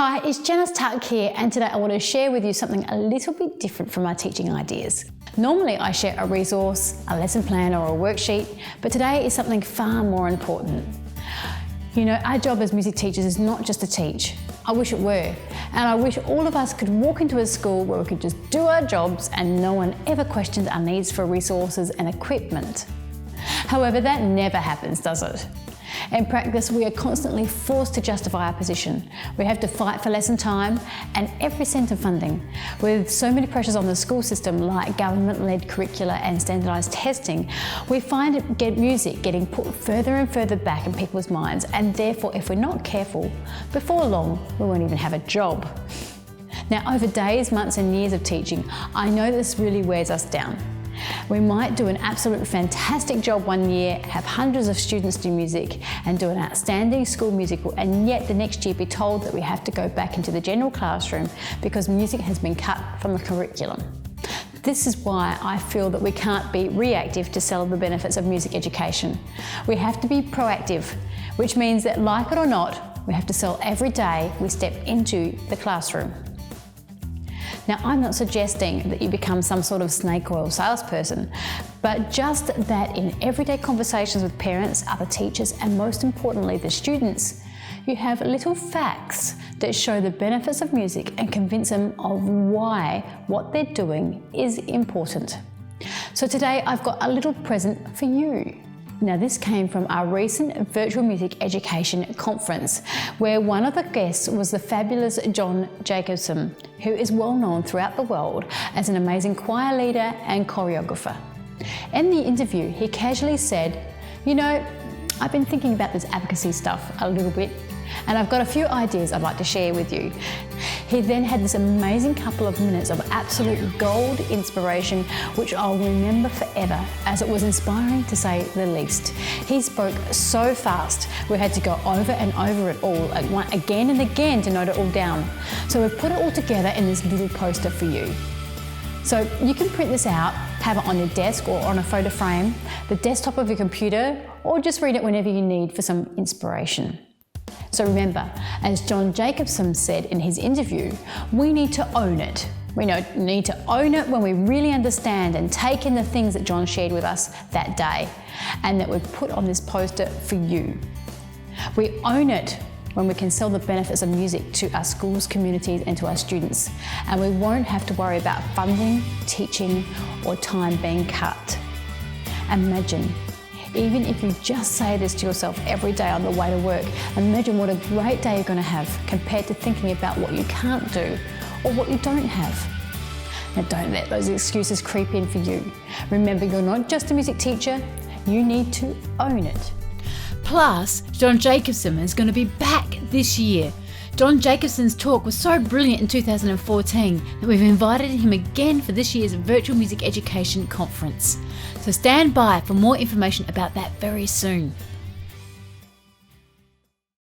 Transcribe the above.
Hi, it's Janice Tuck here, and today I want to share with you something a little bit different from my teaching ideas. Normally I share a resource, a lesson plan or a worksheet, but today is something far more important. You know, our job as music teachers is not just to teach. I wish it were, and I wish all of us could walk into a school where we could just do our jobs and no one ever questions our needs for resources and equipment. However, that never happens, does it? In practice, we are constantly forced to justify our position. We have to fight for lesson time and every cent of funding. With so many pressures on the school system, like government-led curricula and standardised testing, we find music getting put further and further back in people's minds, and therefore, if we're not careful, before long, we won't even have a job. Now, over days, months and years of teaching, I know this really wears us down. We might do an absolute fantastic job one year, have hundreds of students do music and do an outstanding school musical, and yet the next year be told that we have to go back into the general classroom because music has been cut from the curriculum. This is why I feel that we can't be reactive to sell the benefits of music education. We have to be proactive, which means that, like it or not, we have to sell every day we step into the classroom. Now, I'm not suggesting that you become some sort of snake oil salesperson, but just that in everyday conversations with parents, other teachers, and most importantly, the students, you have little facts that show the benefits of music and convince them of why what they're doing is important. So today, I've got a little present for you. Now, this came from our recent virtual music education conference, where one of the guests was the fabulous John Jacobson, who is well known throughout the world as an amazing choir leader and choreographer. In the interview, he casually said, "You know, I've been thinking about this advocacy stuff a little bit, and I've got a few ideas I'd like to share with you." He then had this amazing couple of minutes of absolute gold inspiration, which I'll remember forever, as it was inspiring to say the least. He spoke so fast, we had to go over and over it all again and again to note it all down. So we've put it all together in this little poster for you. So you can print this out, have it on your desk or on a photo frame, the desktop of your computer, or just read it whenever you need for some inspiration. So remember, as John Jacobson said in his interview, we need to own it. We need to own it when we really understand and take in the things that John shared with us that day and that we've put on this poster for you. We own it when we can sell the benefits of music to our schools, communities, and to our students, and we won't have to worry about funding, teaching, or time being cut. Imagine, even if you just say this to yourself every day on the way to work, imagine what a great day you're going to have compared to thinking about what you can't do or what you don't have. Now, don't let those excuses creep in for you. Remember, you're not just a music teacher, you need to own it. Plus, John Jacobson is going to be back this year. John Jacobson's talk was so brilliant in 2014 that we've invited him again for this year's Virtual Music Education Conference. So stand by for more information about that very soon.